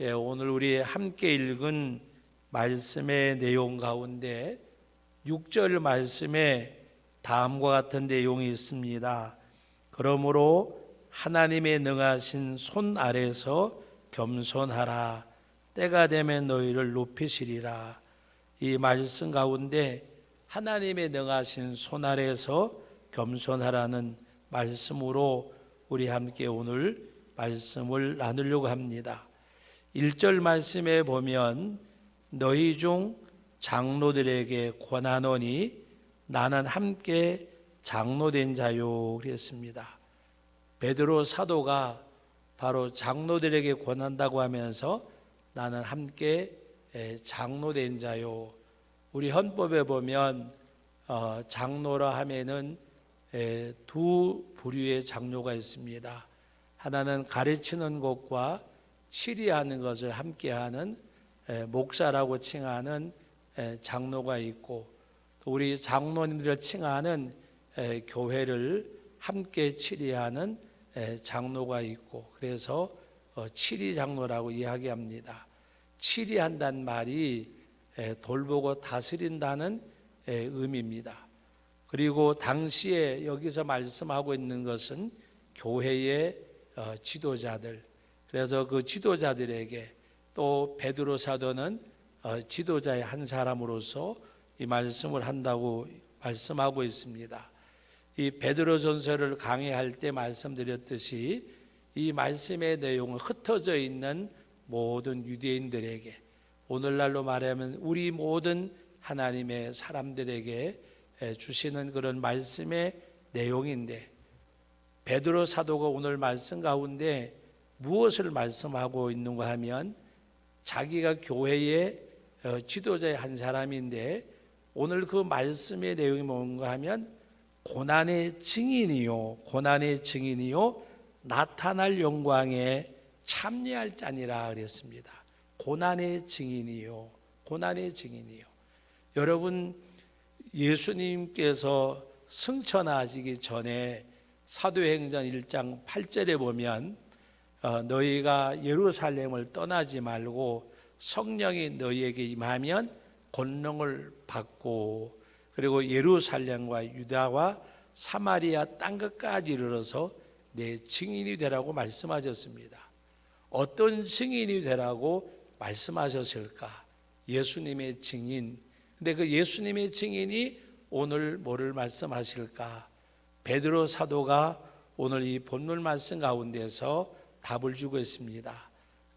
오늘 우리 함께 읽은 말씀의 내용 가운데 6절 말씀에 다음과 같은 내용이 있습니다. 그러므로 하나님의 능하신 손 아래서 겸손하라. 때가 되면 너희를 높이시리라. 이 말씀 가운데 하나님의 능하신 손 아래서 겸손하라는 말씀으로 우리 함께 오늘 말씀을 나누려고 합니다. 1절 말씀에 보면 너희 중 장로들에게 권하노니 나는 함께 장로된 자요 그랬습니다. 베드로 사도가 바로 장로들에게 권한다고 하면서 나는 함께 장로된 자요. 우리 헌법에 보면 장로라 하면은 두 부류의 장로가 있습니다. 하나는 가르치는 것과 치리하는 것을 함께하는 목사라고 칭하는 장로가 있고, 또 우리 장로님들을 칭하는 교회를 함께 치리하는 장로가 있고, 그래서 치리 장로라고 이야기합니다. 치리한다는 말이 돌보고 다스린다는 의미입니다. 그리고 당시에 여기서 말씀하고 있는 것은 교회의 지도자들, 그래서 그 지도자들에게 또 베드로 사도는 지도자의 한 사람으로서 이 말씀을 한다고 말씀하고 있습니다. 이 베드로전서를 강의할 때 말씀드렸듯이 이 말씀의 내용은 흩어져 있는 모든 유대인들에게, 오늘날로 말하면 우리 모든 하나님의 사람들에게 주시는 그런 말씀의 내용인데, 베드로 사도가 오늘 말씀 가운데 무엇을 말씀하고 있는가 하면 자기가 교회의 지도자의 한 사람인데 오늘 그 말씀의 내용이 뭔가 하면 고난의 증인이요 나타날 영광에 참여할 자니라 그랬습니다. 고난의 증인이요. 여러분, 예수님께서 승천하시기 전에 사도행전 1장 8절에 보면 너희가 예루살렘을 떠나지 말고 성령이 너희에게 임하면 권능을 받고, 그리고 예루살렘과 유다와 사마리아 땅끝까지 이르러서 내 증인이 되라고 말씀하셨습니다. 어떤 증인이 되라고 말씀하셨을까? 예수님의 증인. 근데 그 예수님의 증인이 오늘 뭐를 말씀하실까? 베드로 사도가 오늘 이 본문 말씀 가운데서 답을 주고 있습니다.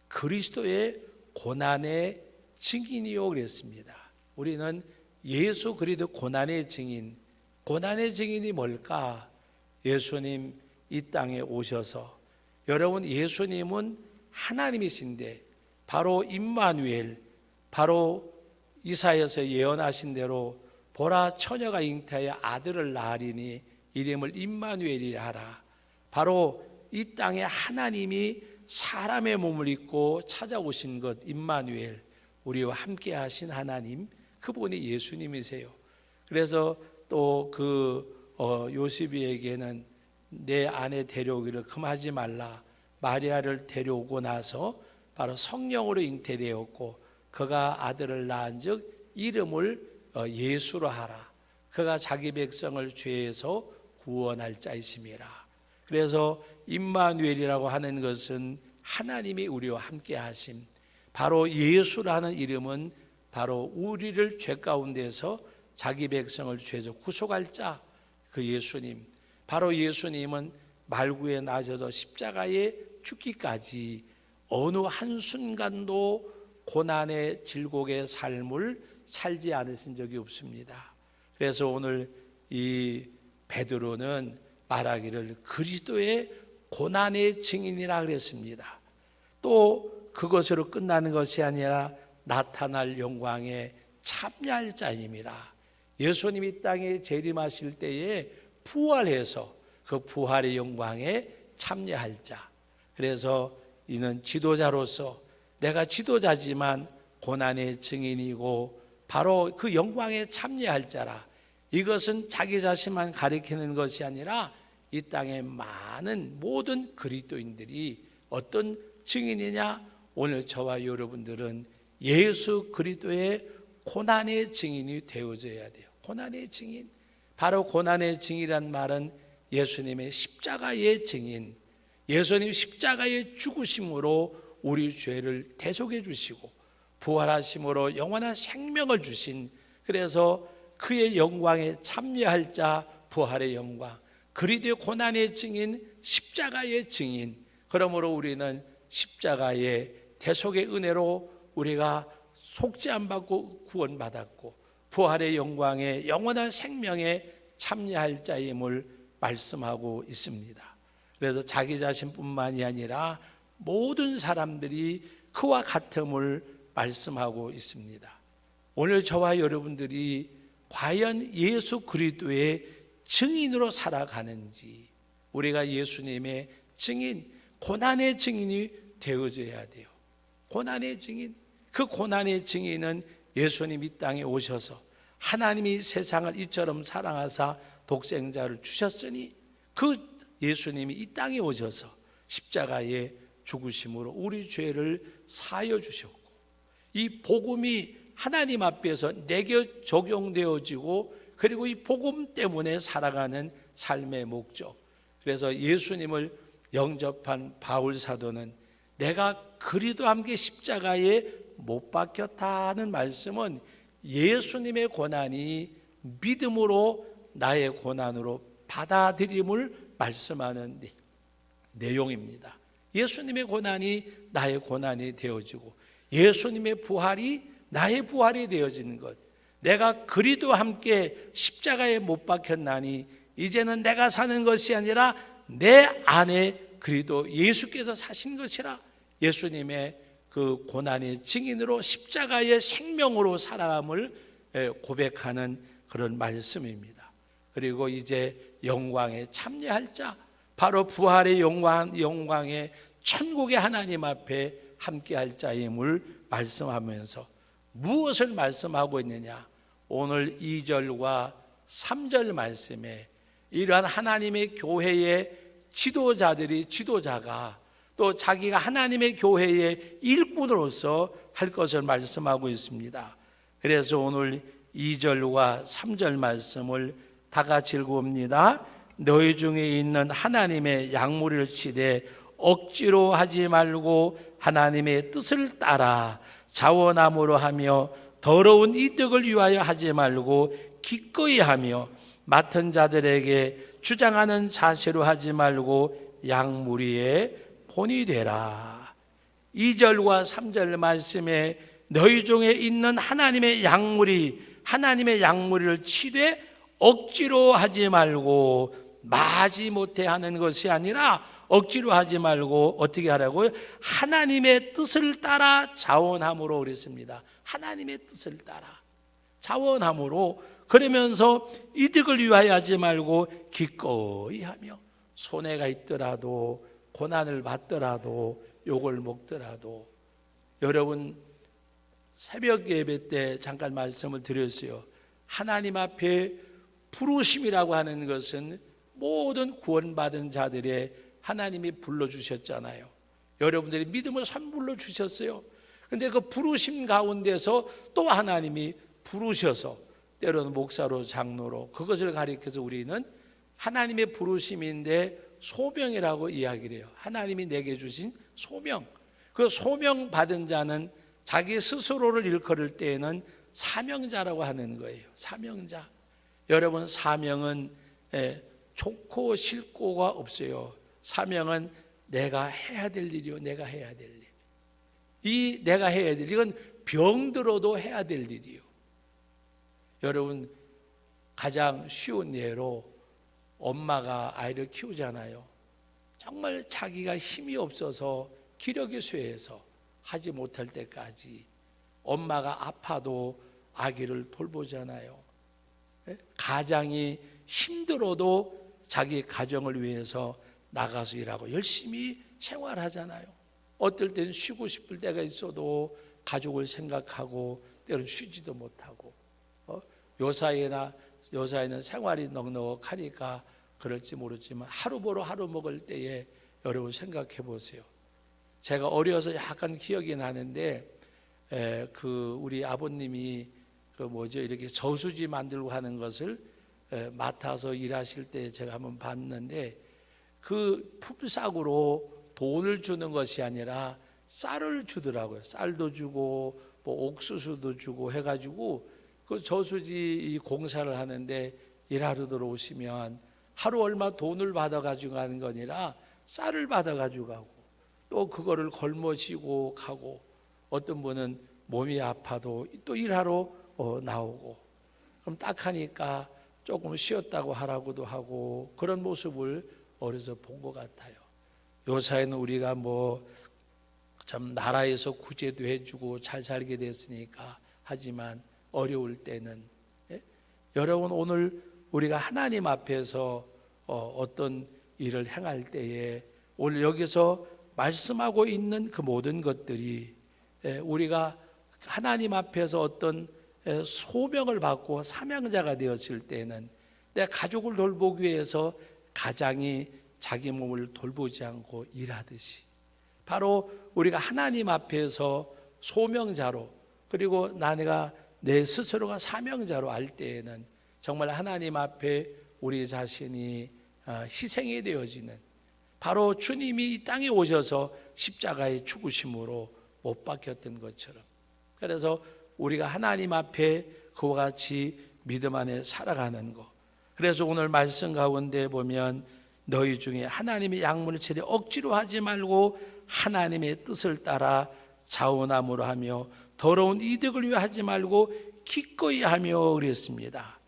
그리스도의 고난의 증인이요 그랬습니다. 우리는 예수 그리스도 고난의 증인이 뭘까? 예수님 이 땅에 오셔서, 여러분 예수님은 하나님이신데 바로 임마누엘, 바로 이사야서 예언하신 대로 보라 처녀가 잉태하여 아들을 낳으리니 이름을 임마누엘이라 하라. 바로 이 땅에 하나님이 사람의 몸을 입고 찾아오신 것, 임마누엘, 우리와 함께 하신 하나님, 그분이 예수님이세요. 그래서 또 요셉에게는 내 아내 데려오기를 금하지 말라. 마리아를 데려오고 나서 바로 성령으로 잉태되었고 그가 아들을 낳은즉 이름을 예수로 하라. 그가 자기 백성을 죄에서 구원할 자이심이라. 그래서 임마누엘이라고 하는 것은 하나님이 우리와 함께 하심. 바로 예수라는 이름은 바로 우리를 죄 가운데서 자기 백성을 죄에서 구속할 자, 그 예수님. 바로 예수님은 말구에 나셔서 십자가에 죽기까지 어느 한순간도 고난의 질곡의 삶을 살지 않으신 적이 없습니다. 그래서 오늘 이 베드로는 말하기를 그리스도의 고난의 증인이라 그랬습니다. 또 그것으로 끝나는 것이 아니라 나타날 영광에 참여할 자임이라. 예수님이 땅에 재림하실 때에 부활해서 그 부활의 영광에 참여할 자. 그래서 이는 지도자로서 내가 지도자지만 고난의 증인이고 바로 그 영광에 참여할 자라. 이것은 자기 자신만 가리키는 것이 아니라 이 땅의 많은 모든 그리스도인들이 어떤 증인이냐? 오늘 저와 여러분들은 예수 그리스도의 고난의 증인이 되어져야 돼요. 고난의 증인. 바로 고난의 증인이란 말은 예수님의 십자가의 증인, 예수님 십자가의 죽으심으로 우리 죄를 대속해 주시고 부활하심으로 영원한 생명을 주신, 그래서 그의 영광에 참여할 자, 부활의 영광, 그리스도의 고난의 증인, 십자가의 증인. 그러므로 우리는 십자가의 대속의 은혜로 우리가 속죄 안 받고 구원받았고 부활의 영광에 영원한 생명에 참여할 자임을 말씀하고 있습니다. 그래서 자기 자신뿐만이 아니라 모든 사람들이 그와 같음을 말씀하고 있습니다. 오늘 저와 여러분들이 과연 예수 그리스도의 증인으로 살아가는지, 우리가 예수님의 증인, 고난의 증인이 되어져야 돼요. 고난의 증인. 그 고난의 증인은 예수님 이 땅에 오셔서 하나님이 세상을 이처럼 사랑하사 독생자를 주셨으니 그 예수님이 이 땅에 오셔서 십자가의 죽으심으로 우리 죄를 사하여 주셨고, 이 복음이 하나님 앞에서 내게 적용되어지고, 그리고 이 복음 때문에 살아가는 삶의 목적. 그래서 예수님을 영접한 바울 사도는 내가 그리스도와 함께 십자가에 못 박혔다는 말씀은 예수님의 고난이 믿음으로 나의 고난으로 받아들임을 말씀하는 내용입니다. 예수님의 고난이 나의 고난이 되어지고 예수님의 부활이 나의 부활이 되어지는 것. 내가 그리스도와 함께 십자가에 못 박혔나니 이제는 내가 사는 것이 아니라 내 안에 그리스도 예수께서 사신 것이라. 예수님의 그 고난의 증인으로 십자가의 생명으로 살아감을 고백하는 그런 말씀입니다. 그리고 이제 영광에 참여할 자, 바로 부활의 영광의 천국의 하나님 앞에 함께할 자임을 말씀하면서 무엇을 말씀하고 있느냐? 오늘 2절과 3절 말씀에 이러한 하나님의 교회의 지도자가 또 자기가 하나님의 교회의 일꾼으로서 할 것을 말씀하고 있습니다. 그래서 오늘 2절과 3절 말씀을 다 같이 읽어봅니다. 너희 중에 있는 하나님의 양무리를 치되 억지로 하지 말고 하나님의 뜻을 따라 자원함으로 하며 더러운 이득을 위하여 하지 말고 기꺼이 하며 맡은 자들에게 주장하는 자세로 하지 말고 양무리의 본이 되라. 2절과 3절 말씀에 너희 중에 있는 하나님의 양무리를 치되 억지로 하지 말고 마지 못해 하는 것이 아니라 억지로 하지 말고 어떻게 하라고요? 하나님의 뜻을 따라 자원함으로 그랬습니다. 하나님의 뜻을 따라 자원함으로, 그러면서 이득을 위하여 하지 말고 기꺼이 하며 손해가 있더라도 고난을 받더라도 욕을 먹더라도. 여러분 새벽 예배 때 잠깐 말씀을 드렸어요. 하나님 앞에 부르심이라고 하는 것은 모든 구원받은 자들의 하나님이 불러주셨잖아요. 여러분들이 믿음을 선물로 주셨어요. 그런데 그 부르심 가운데서 또 하나님이 부르셔서 때로는 목사로 장로로, 그것을 가리켜서 우리는 하나님의 부르심인데 소명이라고 이야기를 해요. 하나님이 내게 주신 소명. 그 소명 받은 자는 자기 스스로를 일컬을 때에는 사명자라고 하는 거예요. 사명자. 여러분 사명은 좋고 싫고가 없어요. 사명은 내가 해야 될 일이요, 내가 해야 될 일. 이 내가 해야 될 일, 이건 병들어도 해야 될 일이요. 여러분 가장 쉬운 예로 엄마가 아이를 키우잖아요. 정말 자기가 힘이 없어서 기력이 쇠해서 하지 못할 때까지 엄마가 아파도 아기를 돌보잖아요. 가장이 힘들어도 자기 가정을 위해서 나가서 일하고 열심히 생활하잖아요. 어떨 때는 쉬고 싶을 때가 있어도 가족을 생각하고 때로는 쉬지도 못하고, 요사이는 생활이 넉넉하니까 그럴지 모르지만 하루 보러 하루 먹을 때에 여러분 생각해 보세요. 제가 어려서 약간 기억이 나는데 우리 아버님이 이렇게 저수지 만들고 하는 것을 맡아서 일하실 때 제가 한번 봤는데 그 품삯으로 돈을 주는 것이 아니라 쌀을 주더라고요. 쌀도 주고 뭐 옥수수도 주고 해가지고 그 저수지 공사를 하는데 일하러 들어오시면 하루 얼마 돈을 받아가지고 가는 거 아니라 쌀을 받아가지고 가고 또 그거를 걸머쥐고 가고 어떤 분은 몸이 아파도 또 일하러 나오고 그럼 딱 하니까 조금 쉬었다고 하라고도 하고 그런 모습을 어려서 본 것 같아요. 요사이는 우리가 참 나라에서 구제도 해주고 잘 살게 됐으니까 하지만 어려울 때는 여러분 오늘 우리가 하나님 앞에서 어떤 일을 행할 때에 오늘 여기서 말씀하고 있는 그 모든 것들이 우리가 하나님 앞에서 어떤 소명을 받고 사명자가 되었을 때는 내 가족을 돌보기 위해서 가장이 자기 몸을 돌보지 않고 일하듯이 바로 우리가 하나님 앞에서 소명자로 그리고 내가 내 스스로가 사명자로 할 때에는 정말 하나님 앞에 우리 자신이 희생이 되어지는 바로 주님이 이 땅에 오셔서 십자가의 죽으심으로 못 박혔던 것처럼 그래서 우리가 하나님 앞에 그와 같이 믿음 안에 살아가는 것 그래서 오늘 말씀 가운데 보면 너희 중에 하나님의 약문을 체리 억지로 하지 말고 하나님의 뜻을 따라 자원함으로 하며 더러운 이득을 위해 하지 말고 기꺼이 하며 그랬습니다.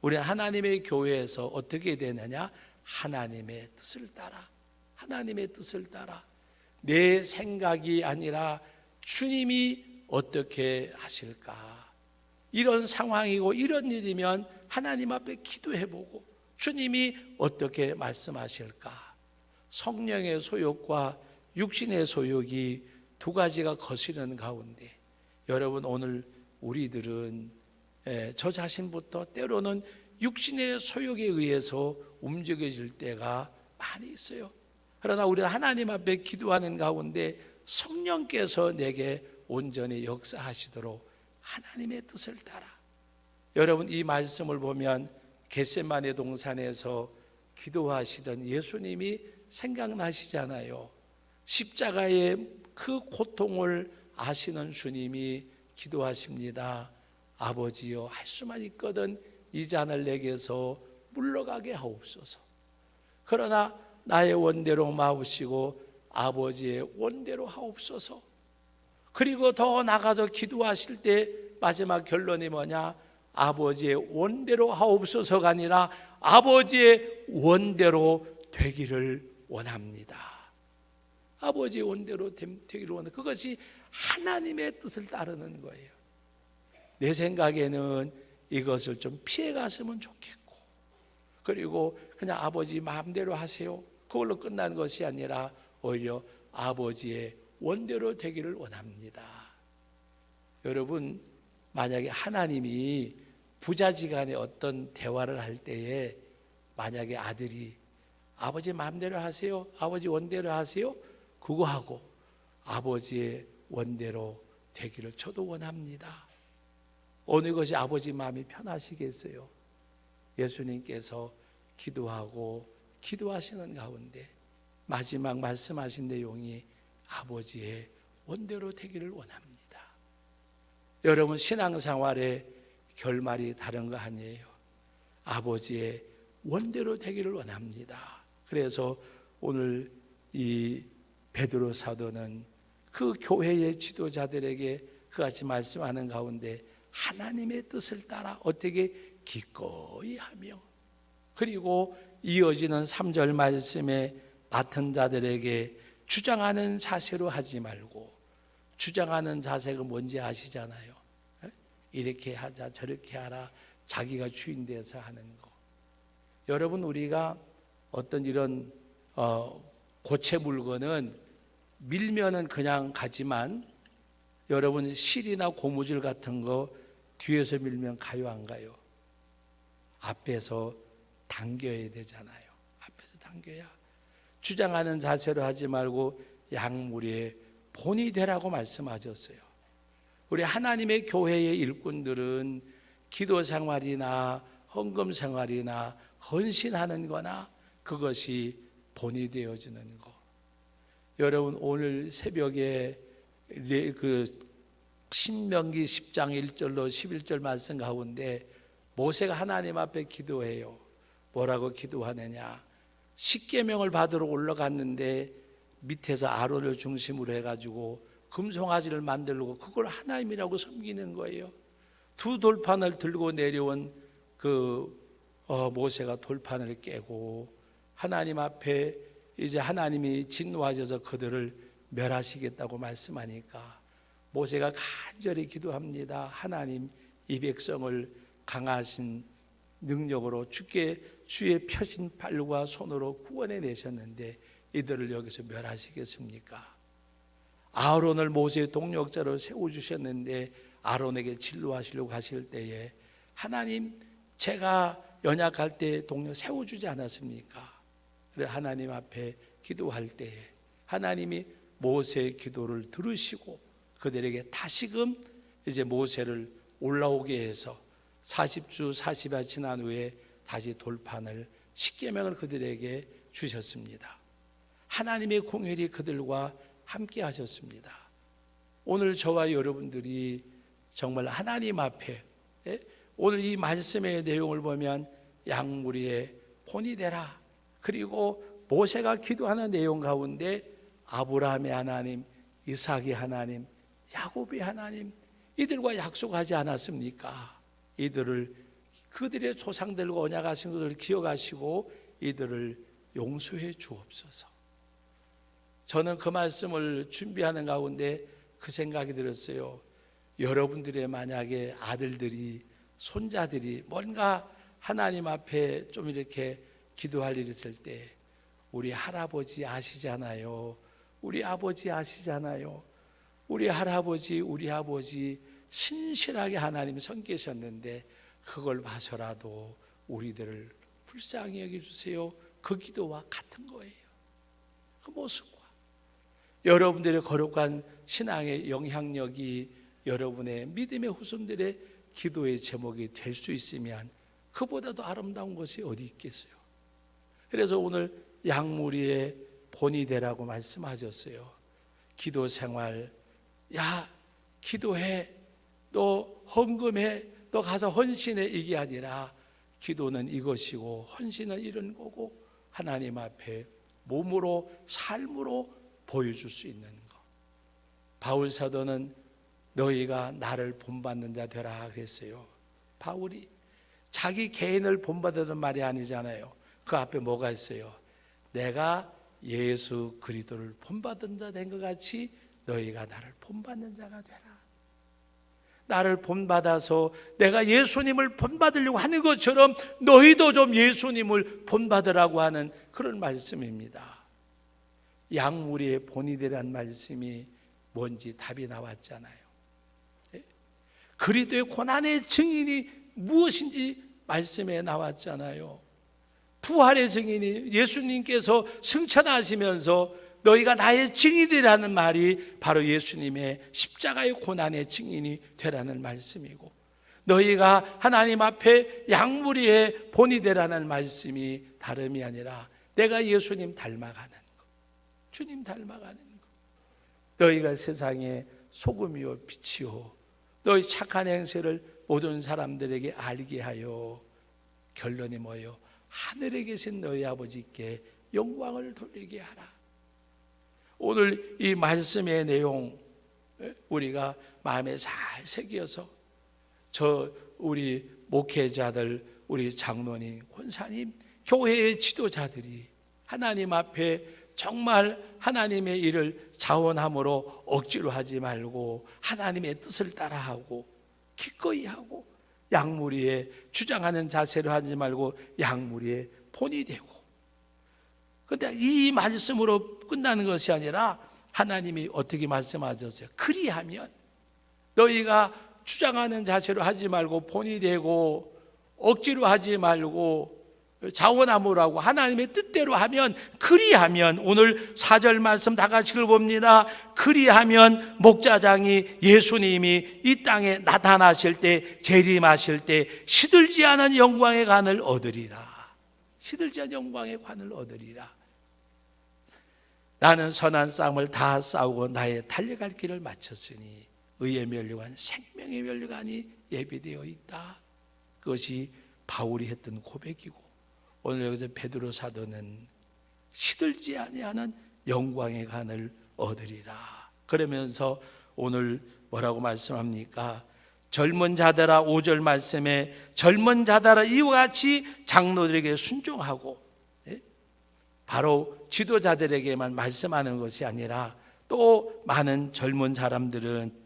우리 하나님의 교회에서 어떻게 되느냐? 하나님의 뜻을 따라 내 생각이 아니라 주님이 어떻게 하실까? 이런 상황이고 이런 일이면 하나님 앞에 기도해보고 주님이 어떻게 말씀하실까? 성령의 소욕과 육신의 소욕이 두 가지가 거스르는 가운데 여러분 오늘 우리들은 저 자신부터 때로는 육신의 소욕에 의해서 움직여질 때가 많이 있어요. 그러나 우리가 하나님 앞에 기도하는 가운데 성령께서 내게 온전히 역사하시도록 하나님의 뜻을 따라 여러분 이 말씀을 보면 겟세마네 동산에서 기도하시던 예수님이 생각나시잖아요. 십자가의 그 고통을 아시는 주님이 기도하십니다. 아버지여 할 수만 있거든 이 잔을 내게서 물러가게 하옵소서. 그러나 나의 원대로 마우시고 아버지의 원대로 하옵소서. 그리고 더 나가서 기도하실 때 마지막 결론이 뭐냐? 아버지의 원대로 하옵소서가 아니라 아버지의 원대로 되기를 원합니다. 아버지의 원대로 되기를 원합니다. 그것이 하나님의 뜻을 따르는 거예요. 내 생각에는 이것을 좀 피해갔으면 좋겠고 그리고 그냥 아버지 마음대로 하세요 그걸로 끝나는 것이 아니라 오히려 아버지의 원대로 되기를 원합니다. 여러분 만약에 하나님이 부자지간에 어떤 대화를 할 때에 만약에 아들이 아버지 마음대로 하세요 아버지 원대로 하세요 그거 하고 아버지의 원대로 되기를 저도 원합니다. 어느 것이 아버지 마음이 편하시겠어요? 예수님께서 기도하고 기도하시는 가운데 마지막 말씀하신 내용이 아버지의 원대로 되기를 원합니다. 여러분 신앙생활의 결말이 다른 거 아니에요. 아버지의 원대로 되기를 원합니다. 그래서 오늘 이 베드로 사도는 그 교회의 지도자들에게 그같이 말씀하는 가운데 하나님의 뜻을 따라 어떻게 기꺼이 하며 그리고 이어지는 3절 말씀에 맡은 자들에게 주장하는 자세로 하지 말고 주장하는 자세가 뭔지 아시잖아요. 이렇게 하자 저렇게 하라 자기가 주인 돼서 하는 거. 여러분 우리가 어떤 이런 고체 물건은 밀면은 그냥 가지만 여러분 실이나 고무줄 같은 거 뒤에서 밀면 가요 안 가요? 앞에서 당겨야 되잖아요. 앞에서 당겨야 주장하는 자세로 하지 말고 양무리에 본이 되라고 말씀하셨어요. 우리 하나님의 교회의 일꾼들은 기도 생활이나 헌금 생활이나 헌신하는 거나 그것이 본이 되어지는 거. 여러분 오늘 새벽에 그 신명기 10장 1절로 11절 말씀 가운데 모세가 하나님 앞에 기도해요. 뭐라고 기도하느냐? 십계명을 받으러 올라갔는데 밑에서 아론을 중심으로 해가지고 금송아지를 만들고 그걸 하나님이라고 섬기는 거예요. 두 돌판을 들고 내려온 모세가 돌판을 깨고 하나님 앞에 이제 하나님이 진노하셔서 그들을 멸하시겠다고 말씀하니까 모세가 간절히 기도합니다. 하나님, 이 백성을 강하신 능력으로 주의 펴신 팔과 손으로 구원해 내셨는데 이들을 여기서 멸하시겠습니까? 아론을 모세의 동력자로 세워주셨는데 아론에게 진노하시려고 하실 때에 하나님, 제가 연약할 때 동력 세워주지 않았습니까? 그래 하나님 앞에 기도할 때에 하나님이 모세의 기도를 들으시고 그들에게 다시금 이제 모세를 올라오게 해서 40주 40일 지난 후에 다시 돌판을 십계명을 그들에게 주셨습니다. 하나님의 공혈이 그들과 함께 하셨습니다. 오늘 저와 여러분들이 정말 하나님 앞에 오늘 이 말씀의 내용을 보면 양무리의 본이 되라. 그리고 모세가 기도하는 내용 가운데 아브라함의 하나님, 이삭의 하나님, 야곱의 하나님 이들과 약속하지 않았습니까? 이들을 그들의 조상들과 언약하신 것을 기억하시고 이들을 용서해 주옵소서. 저는 그 말씀을 준비하는 가운데 그 생각이 들었어요. 여러분들의 만약에 아들들이 손자들이 뭔가 하나님 앞에 좀 이렇게 기도할 일이 있을 때 우리 할아버지 아시잖아요. 우리 아버지 아시잖아요. 우리 할아버지 우리 아버지 신실하게 하나님 섬기셨는데 그걸 봐서라도 우리들을 불쌍히 여겨주세요. 그 기도와 같은 거예요. 그 모습과 여러분들의 거룩한 신앙의 영향력이 여러분의 믿음의 후손들의 기도의 제목이 될 수 있으면 그보다도 아름다운 것이 어디 있겠어요. 그래서 오늘 양무리의 본이 되라고 말씀하셨어요. 기도 생활, 야 기도해, 너 헌금해, 너 가서 헌신해, 이게 아니라 기도는 이것이고 헌신은 이런 거고 하나님 앞에 몸으로 삶으로 보여줄 수 있는 것. 바울 사도는 너희가 나를 본받는 자 되라 그랬어요. 바울이 자기 개인을 본받는 말이 아니잖아요. 그 앞에 뭐가 있어요? 내가 예수 그리스도를 본받은 자 된 것 같이 너희가 나를 본받는 자가 되라. 나를 본받아서 내가 예수님을 본받으려고 하는 것처럼 너희도 좀 예수님을 본받으라고 하는 그런 말씀입니다. 양무리의 본이 되란 말씀이 뭔지 답이 나왔잖아요. 그리스도의 고난의 증인이 무엇인지 말씀에 나왔잖아요. 부활의 증인이 예수님께서 승천하시면서 너희가 나의 증인이라는 말이 바로 예수님의 십자가의 고난의 증인이 되라는 말씀이고, 너희가 하나님 앞에 양무리의 본이 되라는 말씀이 다름이 아니라 내가 예수님 닮아가는 것, 주님 닮아가는 것. 너희가 세상의 소금이요 빛이요 너희 착한 행세를 모든 사람들에게 알게 하여 결론이 뭐예요? 하늘에 계신 너희 아버지께 영광을 돌리게 하라. 오늘 이 말씀의 내용 우리가 마음에 잘 새겨서 우리 목회자들, 우리 장로님, 권사님, 교회의 지도자들이 하나님 앞에 정말 하나님의 일을 자원함으로 억지로 하지 말고 하나님의 뜻을 따라하고 기꺼이 하고 양무리에 주장하는 자세로 하지 말고 양무리에 본이 되고. 그런데 이 말씀으로 끝나는 것이 아니라 하나님이 어떻게 말씀하셨어요? 그리하면 너희가 주장하는 자세로 하지 말고 본이 되고 억지로 하지 말고 자원함으로하고 하나님의 뜻대로 하면, 그리하면, 오늘 4절 말씀 다 같이 읽어봅니다. 그리하면 목자장이, 예수님이 이 땅에 나타나실 때, 재림하실 때 시들지 않은 영광의 관을 얻으리라. 시들지 않은 영광의 관을 얻으리라. 나는 선한 싸움을 다 싸우고 나의 달려갈 길을 마쳤으니 의의 면류관, 생명의 면류관이 예비되어 있다. 그것이 바울이 했던 고백이고, 오늘 여기서 베드로 사도는 시들지 아니하는 영광의 관을 얻으리라. 그러면서 오늘 뭐라고 말씀합니까? 젊은 자들아, 5절 말씀에 젊은 자들아 이와 같이 장로들에게 순종하고, 바로 지도자들에게만 말씀하는 것이 아니라 또 많은 젊은 사람들은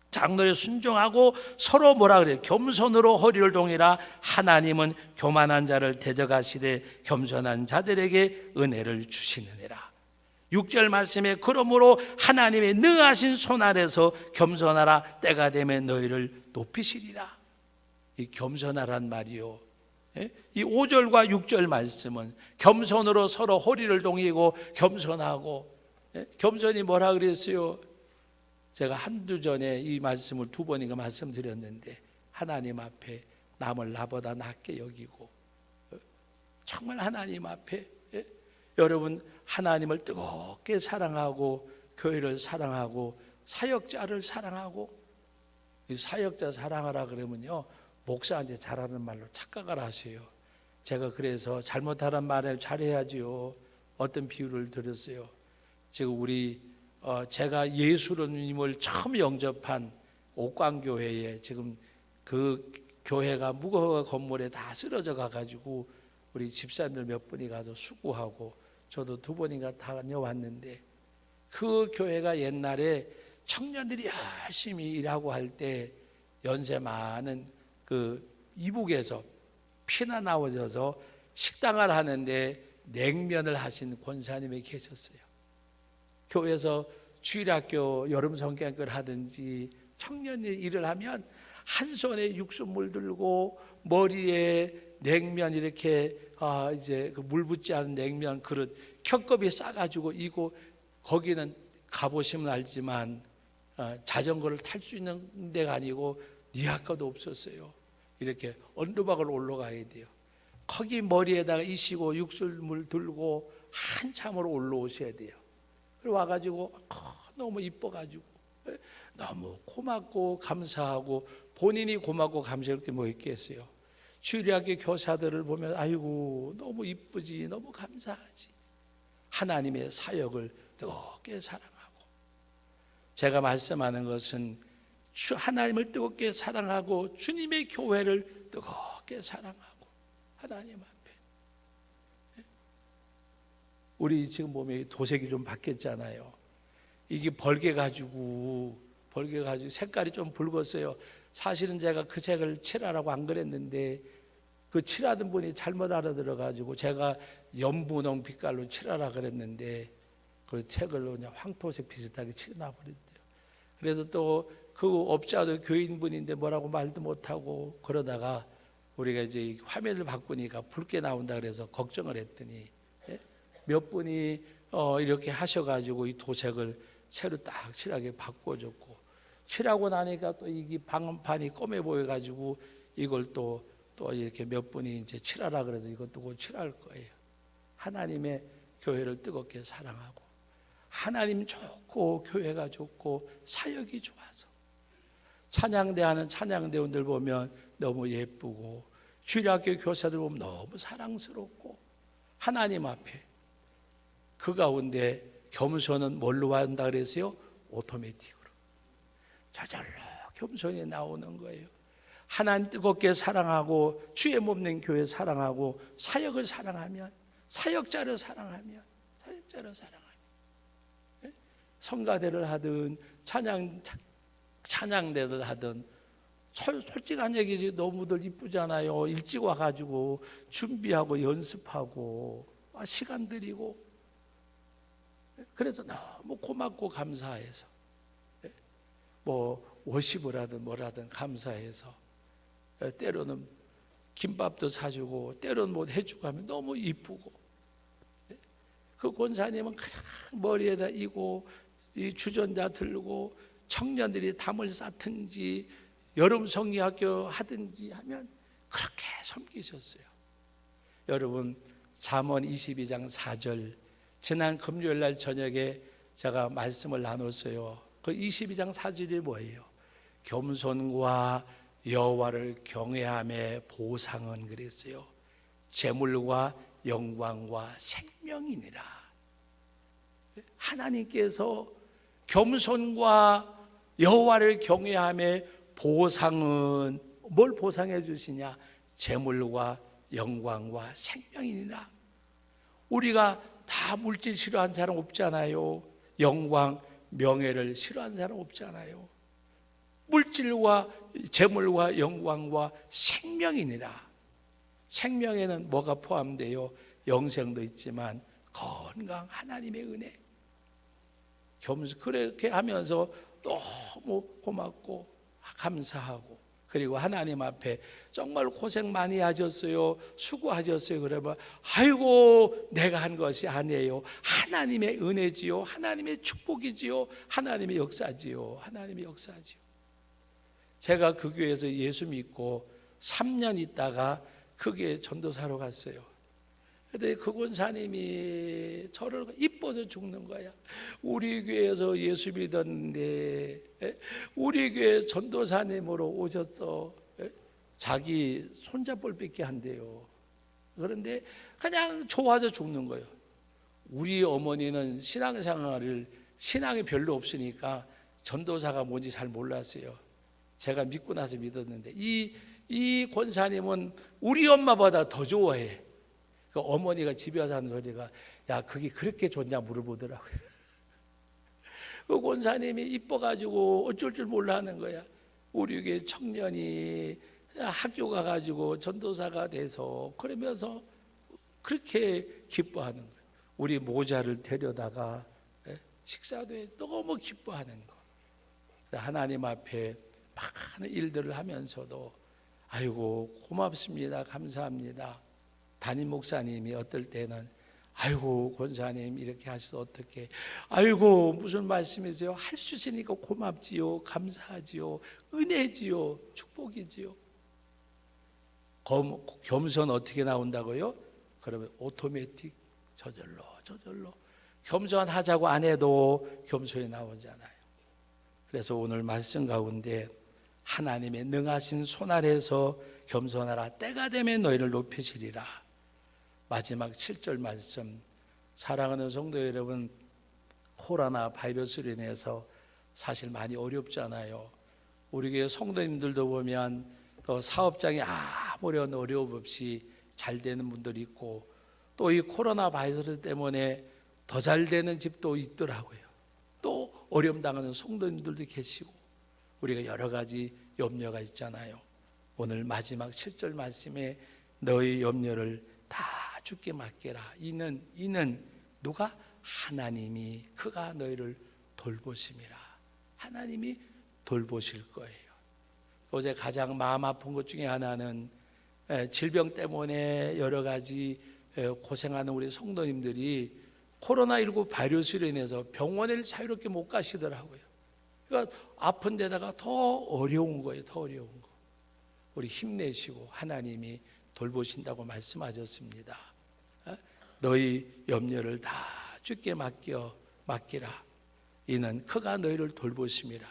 장로에 순종하고 서로 뭐라 그래요? 겸손으로 허리를 동이라. 하나님은 교만한 자를 대적하시되 겸손한 자들에게 은혜를 주시느니라. 6절 말씀에 그러므로 하나님의 능하신 손 아래서 겸손하라. 때가 되면 너희를 높이시리라. 이 겸손하란 말이요, 이 5절과 6절 말씀은 겸손으로 서로 허리를 동이고 겸손하고, 겸손이 뭐라 그랬어요? 제가 한두 전에 이 말씀을 2번인가 말씀드렸는데, 하나님 앞에 남을 나보다 낫게 여기고, 정말 하나님 앞에, 여러분 하나님을 뜨겁게 사랑하고 교회를 사랑하고 사역자를 사랑하고, 이 사역자 사랑하라 그러면요, 목사한테 잘하는 말로 착각을 하세요. 제가 그래서 잘못하란 말에 잘해야지요. 어떤 비유를 들었어요. 지금 제가 예수님을 처음 영접한 옥광교회에 지금 그 교회가 무거운 건물에 다 쓰러져 가가지고 우리 집사님들 몇 분이 가서 수고하고 저도 2번인가 다녀왔는데, 그 교회가 옛날에 청년들이 열심히 일하고 할 때 연세 많은 그 이북에서 피나 나오셔서 식당을 하는데 냉면을 하신 권사님이 계셨어요. 교회에서 주일학교, 여름 성경학교를 하든지 청년이 일을 하면 한 손에 육수물 들고 머리에 냉면 이렇게 이제 그 물 붓지 않은 냉면 그릇 겹겹이 싸가지고 이고, 거기는 가보시면 알지만 자전거를 탈 수 있는 데가 아니고 니아까도 없었어요. 이렇게 언두박을 올라가야 돼요. 거기 머리에다가 이시고 육수물 들고 한참으로 올라오셔야 돼요. 그리고 와가지고 너무 이뻐가지고 너무 고맙고 감사하고, 본인이 고맙고 감사할 게 뭐 있겠어요. 주일학교 교사들을 보면 아이고 너무 이쁘지, 너무 감사하지. 하나님의 사역을 뜨겁게 사랑하고, 제가 말씀하는 것은 하나님을 뜨겁게 사랑하고 주님의 교회를 뜨겁게 사랑하고 하나님 앞에. 우리 지금 보면 도색이 좀 바뀌었잖아요. 이게 벌게 가지고 색깔이 좀 붉었어요. 사실은 제가 그 색을 칠하라고 안 그랬는데 그 칠하던 분이 잘못 알아들어가지고 제가 연분홍 빛깔로 칠하라 그랬는데 그 색을 그냥 황토색 비슷하게 칠해놔버렸대요. 그래서 또 그 업자도 교인분인데 뭐라고 말도 못하고 그러다가 우리가 이제 화면을 바꾸니까 붉게 나온다 그래서 걱정을 했더니 몇 분이 이렇게 하셔가지고 이 도색을 새로 딱 칠하게 바꿔줬고, 칠하고 나니까 또 이게 방판이 검해 보여가지고 이걸 또 이렇게 몇 분이 이제 칠하라 그래서 이것도 곧 칠할 거예요. 하나님의 교회를 뜨겁게 사랑하고, 하나님 좋고 교회가 좋고 사역이 좋아서 찬양대하는 찬양대원들 보면 너무 예쁘고, 주일학교 교사들 보면 너무 사랑스럽고, 하나님 앞에 그 가운데 겸손은 뭘로 한다 그랬어요? 오토매틱으로 저절로 겸손이 나오는 거예요. 하나님 뜨겁게 사랑하고 주의 몸된 교회 사랑하고 사역을 사랑하면, 사역자를 사랑하면 성가대를 하든 찬양대를 하든, 솔직한 얘기지 너무들 이쁘잖아요. 일찍 와가지고 준비하고 연습하고 시간 들이고, 그래서 너무 고맙고 감사해서 뭐 워십을 하든 뭐라든 감사해서 때로는 김밥도 사주고 때로는 뭐 해주고 하면 너무 이쁘고, 그 권사님은 그냥 머리에다 이고 이 주전자 들고 청년들이 담을 쌓든지 여름 성리학교 하든지 하면 그렇게 섬기셨어요. 여러분, 잠언 22장 4절, 지난 금요일 날 저녁에 제가 말씀을 나눴어요. 그 22장 4절이 뭐예요? 겸손과 여호와를 경외함의 보상은 그랬어요. 재물과 영광과 생명이니라. 하나님께서 겸손과 여호와를 경외함의 보상은 뭘 보상해 주시냐? 재물과 영광과 생명이니라. 우리가 다 물질 싫어하는 사람 없잖아요. 영광, 명예를 싫어하는 사람 없잖아요. 물질과 재물과 영광과 생명이니라. 생명에는 뭐가 포함돼요? 영생도 있지만 건강, 하나님의 은혜. 겸손, 그렇게 하면서 너무 고맙고 감사하고, 그리고 하나님 앞에 정말 고생 많이 하셨어요, 수고하셨어요. 그러면 아이고 내가 한 것이 아니에요, 하나님의 은혜지요, 하나님의 축복이지요, 하나님의 역사지요, 하나님의 역사지요. 제가 그 교회에서 예수 믿고 3년 있다가 그 교회 전도사로 갔어요. 근데 그 권사님이 저를 이뻐서 죽는 거야. 우리 교회에서 예수 믿었는데 우리 교회 전도사님으로 오셨어. 자기 손자뻘 뺏게 한대요. 그런데 그냥 좋아서 죽는 거예요. 우리 어머니는 신앙생활을, 신앙이 별로 없으니까 전도사가 뭔지 잘 몰랐어요. 제가 믿고 나서 믿었는데 이 권사님은 우리 엄마보다 더 좋아해. 그 어머니가 집에 와서 하는 소리가, 야 그게 그렇게 좋냐 물어보더라고요. 그 권사님이 이뻐가지고 어쩔 줄 몰라 하는 거야. 우리 교회 청년이 학교 가가지고 전도사가 돼서, 그러면서 그렇게 기뻐하는 거야. 우리 모자를 데려다가 식사도 해, 너무 기뻐하는 거. 하나님 앞에 많은 일들을 하면서도 아이고 고맙습니다, 감사합니다. 담임 목사님이 어떨 때는 아이고 권사님 이렇게 하셔서 어떻게, 아이고 무슨 말씀이세요, 할 수 있으니까 고맙지요, 감사하지요, 은혜지요, 축복이지요. 겸손 어떻게 나온다고요? 그러면 오토매틱 저절로 겸손하자고 안 해도 겸손이 나오잖아요. 그래서 오늘 말씀 가운데 하나님의 능하신 손 아래에서 겸손하라, 때가 되면 너희를 높이시리라. 마지막 7절 말씀, 사랑하는 성도 여러분, 코로나 바이러스로 인해서 사실 많이 어렵잖아요. 우리 교회 성도님들도 보면 또 사업장이 아무런 어려움 없이 잘 되는 분들이 있고, 또 이 코로나 바이러스 때문에 더 잘 되는 집도 있더라고요. 또 어려움 당하는 성도님들도 계시고, 우리가 여러 가지 염려가 있잖아요. 오늘 마지막 7절 말씀에 너희 염려를 다 주께 맡겨라. 이는 누가? 하나님이, 그가 너희를 돌보심이라. 하나님이 돌보실 거예요. 어제 가장 마음 아픈 것 중에 하나는 질병 때문에 여러 가지 고생하는 우리 성도님들이 코로나19 바이러스로 인해서 병원을 자유롭게 못 가시더라고요. 그러니까 아픈 데다가 더 어려운 거예요. 더 어려운 거. 우리 힘내시고 하나님이 돌보신다고 말씀하셨습니다. 너희 염려를 다 주께 맡기라. 이는 그가 너희를 돌보심이라.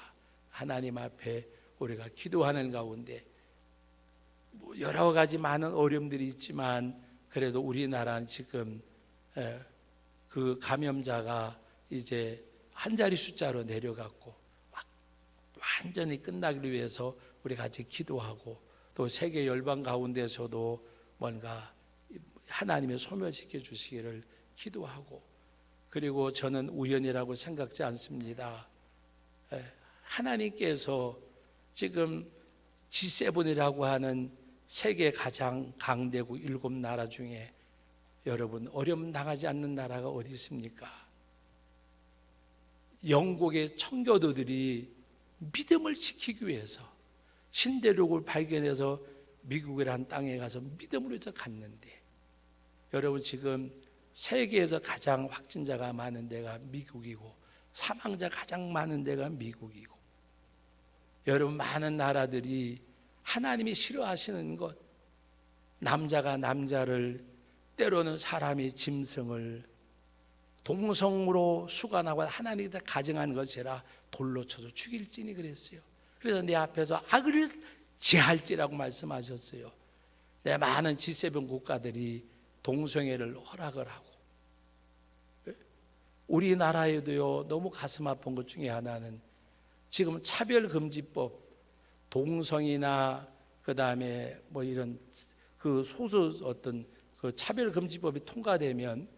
하나님 앞에 우리가 기도하는 가운데 여러 가지 많은 어려움들이 있지만, 그래도 우리나라는 지금 그 감염자가 이제 한 자리 숫자로 내려갔고 완전히 끝나기 위해서 우리 같이 기도하고, 또 세계 열방 가운데서도 뭔가 하나님의 소멸시켜 주시기를 기도하고, 그리고 저는 우연이라고 생각지 않습니다. 하나님께서 지금 G7이라고 하는 세계 가장 강대국 7나라 중에 여러분 어려움 당하지 않는 나라가 어디 있습니까? 영국의 청교도들이 믿음을 지키기 위해서 신대륙을 발견해서 미국이라는 땅에 가서 믿음으로 해서 갔는데, 여러분 지금 세계에서 가장 확진자가 많은 데가 미국이고 사망자 가장 많은 데가 미국이고, 여러분 많은 나라들이 하나님이 싫어하시는 것, 남자가 남자를, 때로는 사람이 짐승을 동성으로 수간하고 하나님께서 가정한 것이라 돌로 쳐서 죽일지니 그랬어요. 그래서 내 앞에서 악을 제할지라고 말씀하셨어요. 내 많은 G7 국가들이 동성애를 허락을 하고, 우리나라에도요 너무 가슴 아픈 것 중에 하나는 지금 차별금지법, 동성이나 그 다음에 뭐 이런 그 소수 어떤 그 차별금지법이 통과되면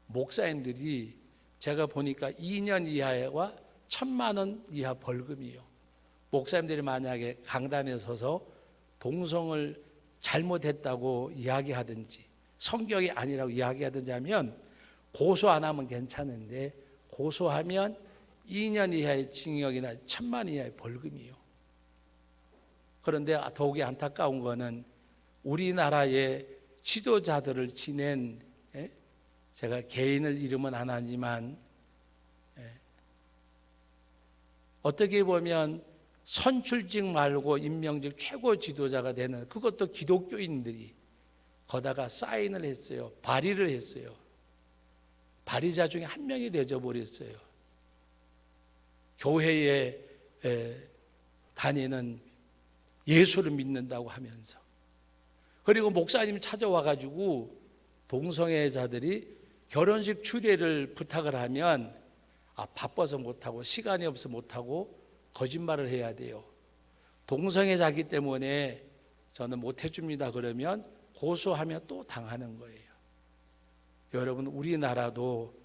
목사님들이 제가 보니까 2년 이하와 1,000만 원 이하 벌금이요. 목사님들이 만약에 강단에 서서 동성을 잘못했다고 이야기하든지 성경이 아니라고 이야기하든지 하면 고소 안 하면 괜찮은데, 고소하면 2년 이하의 징역이나 1,000만 이하의 벌금이요. 그런데 더욱이 안타까운 거는 우리나라의 지도자들을 지낸, 제가 개인을 이름은 안 하지만 어떻게 보면 선출직 말고 임명직 최고 지도자가 되는, 그것도 기독교인들이 거다가 사인을 했어요. 발의를 했어요. 발의자 중에 한 명이 되어버렸어요. 교회에 다니는, 예수를 믿는다고 하면서. 그리고 목사님 찾아와가지고 동성애자들이 결혼식 추례를 부탁을 하면 바빠서 못하고 시간이 없어 못하고 거짓말을 해야 돼요. 동성애자기 때문에 저는 못해줍니다 그러면 고소하면 또 당하는 거예요. 여러분 우리나라도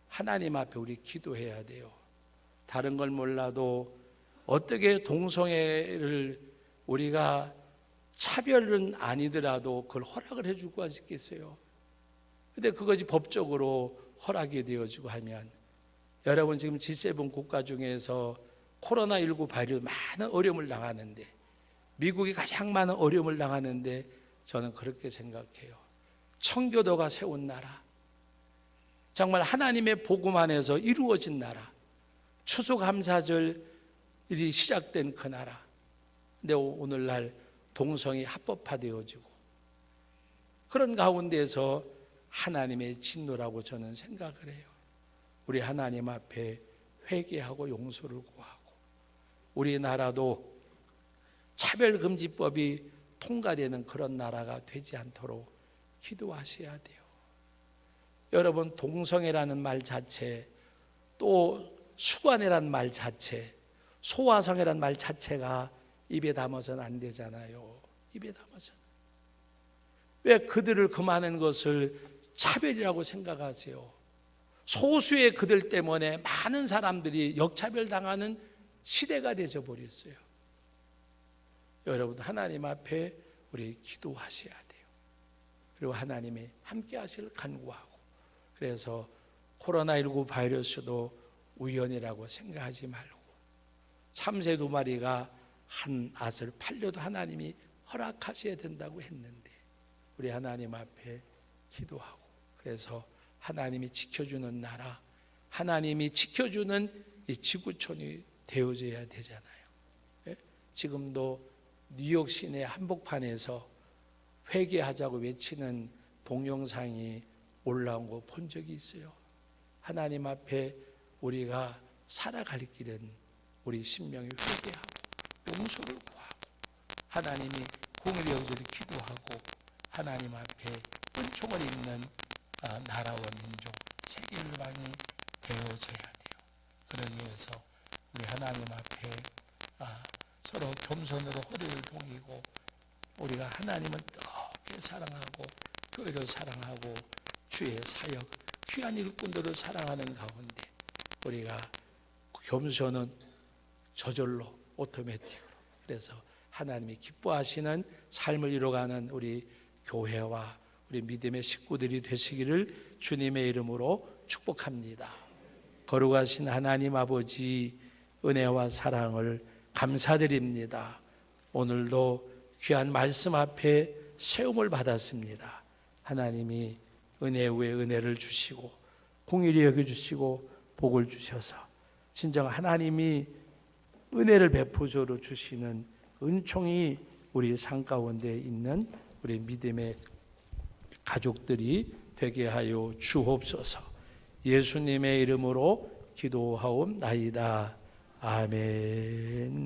하나님 앞에 우리 기도해야 돼요. 다른 걸 몰라도 어떻게 동성애를 우리가 차별은 아니더라도 그걸 허락을 해줄 거 있겠어요. 근데 그것이 법적으로 허락이 되어지고 하면, 여러분 지금 G7 국가 중에서 코로나19 바이러스 많은 어려움을 당하는데, 미국이 가장 많은 어려움을 당하는데, 저는 그렇게 생각해요. 청교도가 세운 나라, 정말 하나님의 복음 안에서 이루어진 나라, 추수감사절이 시작된 그 나라. 근데 오늘날 동성이 합법화되어지고, 그런 가운데서 하나님의 진노라고 저는 생각을 해요. 우리 하나님 앞에 회개하고 용서를 구하고, 우리나라도 차별금지법이 통과되는 그런 나라가 되지 않도록 기도하셔야 돼요. 여러분 동성애라는 말 자체, 또 수관이라는 말 자체, 소아성애라는 말 자체가 입에 담아서는 안 되잖아요. 입에 담아서는. 왜 그들을 그 많은 것을 차별이라고 생각하세요? 소수의 그들 때문에 많은 사람들이 역차별당하는 시대가 되어 버렸어요. 여러분 하나님 앞에 우리 기도하셔야 돼요. 그리고 하나님이 함께 하실 간구하고, 그래서 코로나19 바이러스도 우연이라고 생각하지 말고, 참새 2마리가 한 앗을 팔려도 하나님이 허락하셔야 된다고 했는데, 우리 하나님 앞에 기도하고, 그래서 하나님이 지켜주는 나라, 하나님이 지켜주는 이 지구촌이 되어져야 되잖아요. 지금도 뉴욕 시내 한복판에서 회개하자고 외치는 동영상이 올라온 거 본 적이 있어요. 하나님 앞에 우리가 살아갈 길은 우리 신명이 회개하고 용서를 구하고, 하나님이 공의를 여기를 기도하고, 하나님 앞에 은총을 입는 나라와 민족, 세계일방이 되어져야 돼요. 그러기 위해서 우리 하나님 앞에 서로 겸손으로 허리를 동이고, 우리가 하나님을 뜨겁게 사랑하고 교회를 사랑하고 주의 사역, 귀한 일꾼들을 사랑하는 가운데 우리가 겸손은 저절로 오토매틱으로, 그래서 하나님이 기뻐하시는 삶을 이뤄가는 우리 교회와 우리 믿음의 식구들이 되시기를 주님의 이름으로 축복합니다. 거룩하신 하나님 아버지, 은혜와 사랑을 감사드립니다. 오늘도 귀한 말씀 앞에 세움을 받았습니다. 하나님이 은혜 위에 은혜를 주시고 공의를 여겨주시고 복을 주셔서 진정 하나님이 은혜를 베푸셔로 주시는 은총이 우리 삶 가운데 있는 우리 믿음의 가족들이 되게 하여 주옵소서. 예수님의 이름으로 기도하옵나이다. 아멘.